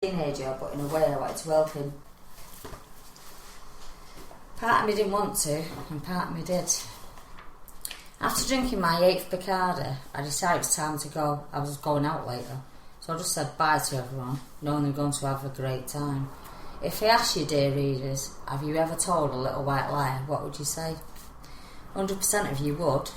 teenager, but in a way I wanted to help him. Part of me didn't want to, and part of me did. After drinking my 8th Bacardi, I decided it was time to go. I was going out later, so I just said bye to everyone, knowing they were going to have a great time. If I ask you, dear readers, have you ever told a little white lie, what would you say? 100% of you would.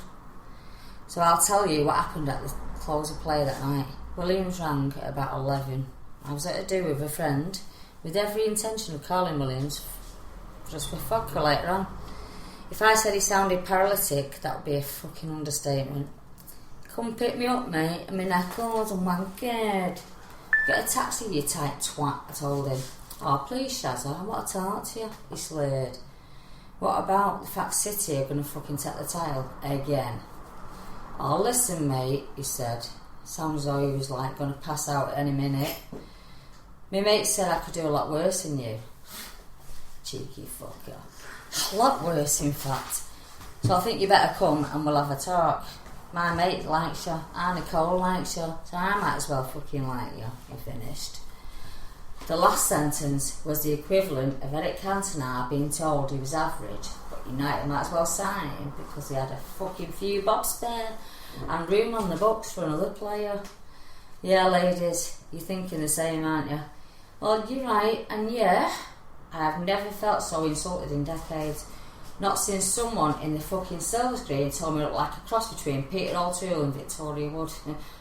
So I'll tell you what happened at the close of play that night. Williams rang at about 11. I was at a do with a friend, with every intention of calling Williams just for vodka later on. If I said he sounded paralytic, that would be a fucking understatement. Come pick me up, mate. I'm in knuckles and wankered. Get a taxi, you tight twat, I told him. Oh, please, Shazza, I want to talk to you, he slurred. What about the fact City are going to fucking take the title again? Oh, listen, mate, he said. Sounds as though he was like going to pass out at any minute. My mate said I could do a lot worse than you. Cheeky fucker. A lot worse, in fact. So I think you better come and we'll have a talk. My mate likes you, and Nicole likes you, so I might as well fucking like you, he finished. The last sentence was the equivalent of Eric Cantona being told he was average, but United might as well sign him because he had a fucking few bob spare and room on the books for another player. Yeah, ladies, you're thinking the same, aren't you? Well, you're right, and yeah, I have never felt so insulted in decades. Not since someone in the fucking silver screen told me I looked like a cross between Peter O'Toole and Victoria Wood.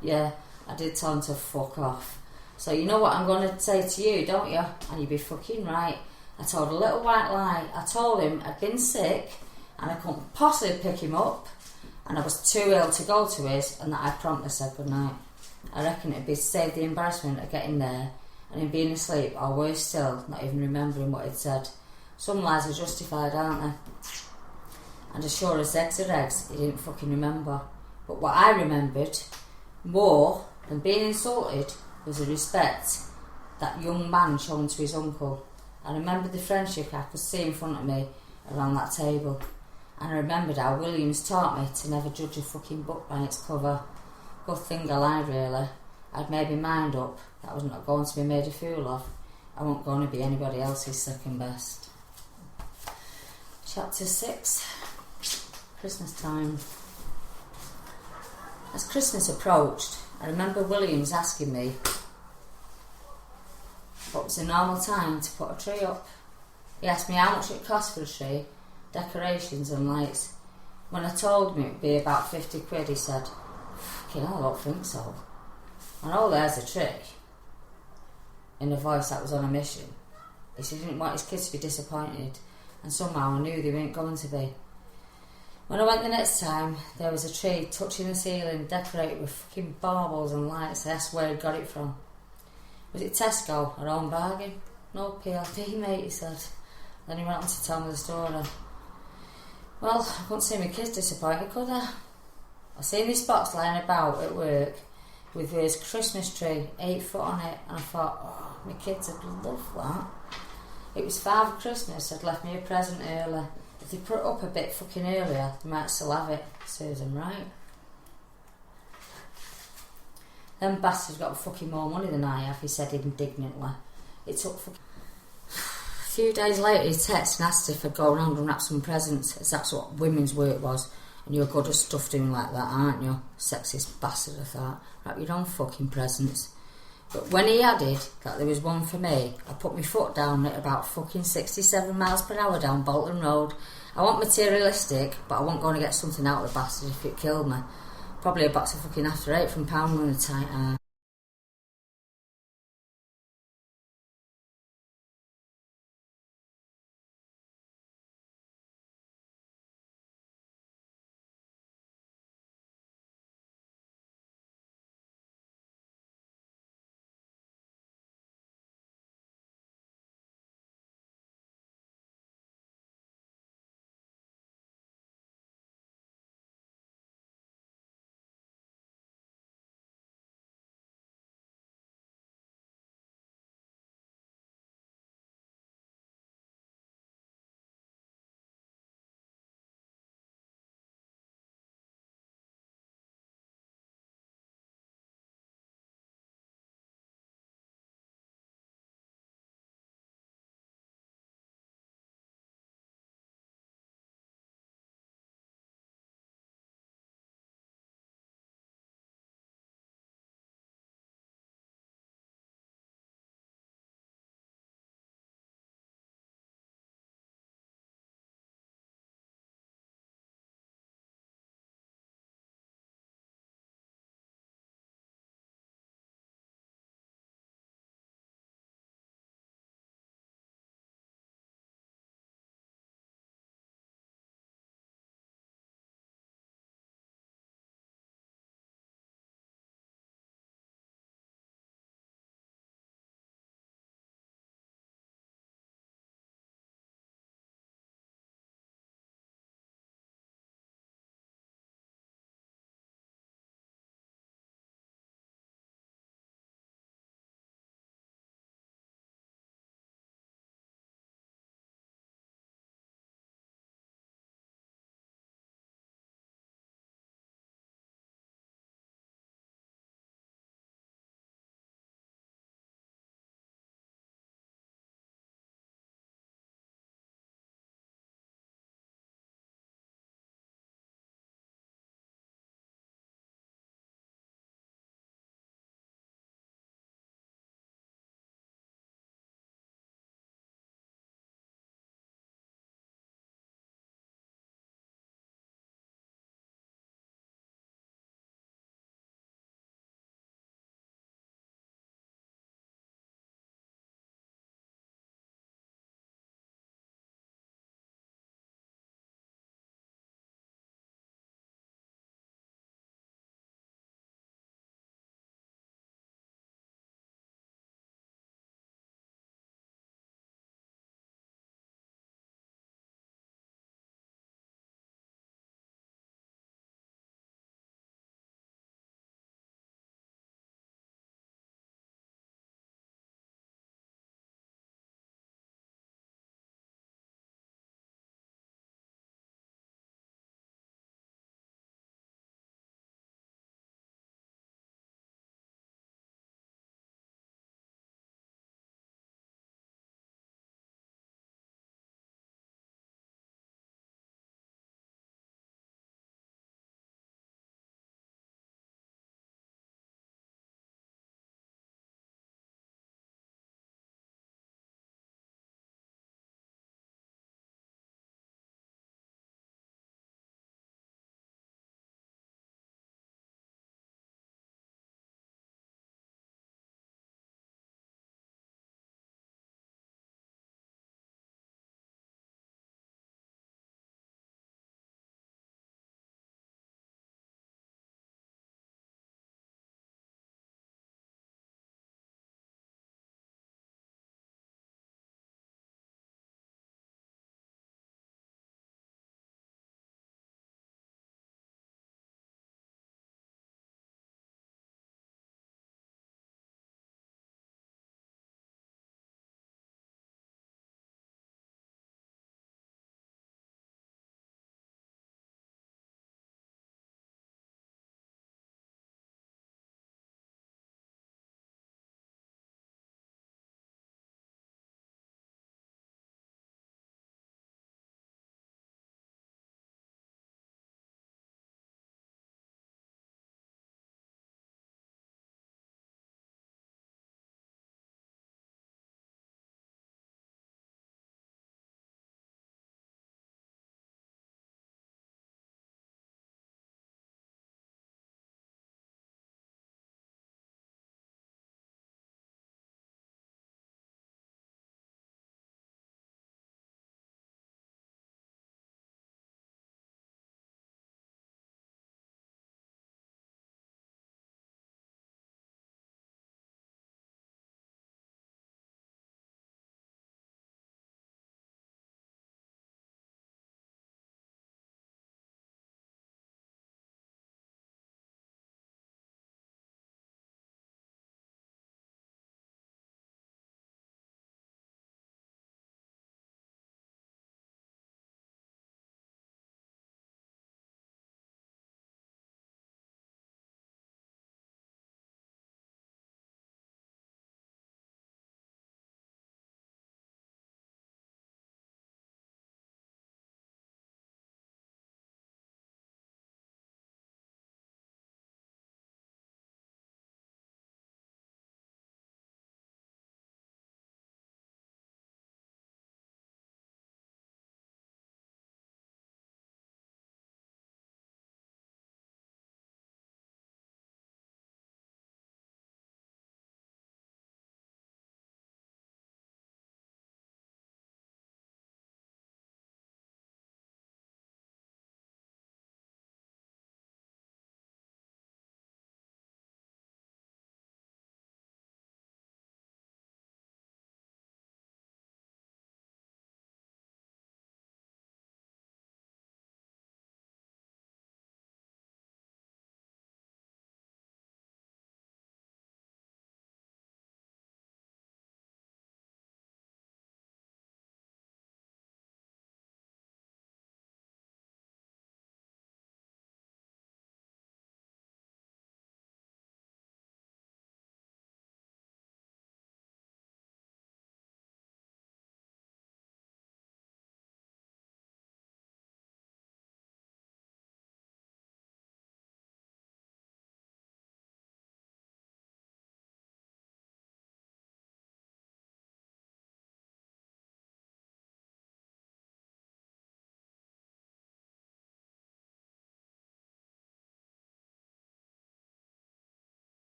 Yeah, I did tell him to fuck off. So you know what I'm going to say to you, don't you? And you'd be fucking right. I told a little white lie. I told him I'd been sick and I couldn't possibly pick him up and I was too ill to go to his, and that I promptly said goodnight. I reckon it'd be to save the embarrassment of getting there and him being asleep, or worse still, not even remembering what he'd said. Some lies are justified, aren't they? And as sure as eggs are eggs, he didn't fucking remember. But what I remembered, more than being insulted, was the respect that young man shown to his uncle. I remembered the friendship I could see in front of me around that table. And I remembered how Williams taught me to never judge a fucking book by its cover. Good thing I lied, really. I'd made my mind up that I was not going to be made a fool of. I wasn't going to be anybody else's second best. Chapter 6. Christmas time. As Christmas approached, I remember Williams asking me what was the normal time to put a tree up. He asked me how much it cost for a tree, decorations and lights. When I told him it would be about 50 quid, he said, "Fucking hell, I don't think so." And oh, there's a tree. In a voice that was on a mission. He said he didn't want his kids to be disappointed, and somehow I knew they weren't going to be. When I went the next time, there was a tree touching the ceiling, decorated with fucking baubles and lights. I asked where he got it from. Was it Tesco, our own bargain? No PLP, mate, he said. Then he went on to tell me the story. Well, I couldn't see my kids disappointed, could I? I seen this box lying about at work with his Christmas tree, 8 foot on it, and I thought, oh, my kids would love that. It was Father Christmas had left me a present early. If they put it up a bit fucking earlier, they might still have it. Serves them right. Them bastards got fucking more money than I have, he said indignantly. It took a few days later he texted and asked if I'd go around and wrap some presents, as that's what women's work was. And you're good at stuff doing like that, aren't you? Sexist bastard, I thought. Wrap your own fucking presents. But when he added that there was one for me, I put my foot down at about fucking 67 miles per hour down Bolton Road. I want materialistic, but I wasn't going to get something out of the bastard if it killed me. Probably a box of fucking After Eight from Poundland and a tight arm.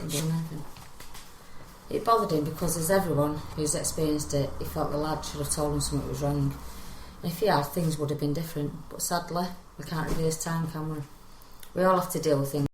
wasn't doing anything. It bothered him because, as everyone who's experienced it, he felt the lad should have told him something was wrong. And if he had, things would have been different. But sadly, we can't reverse time, can we? We all have to deal with things.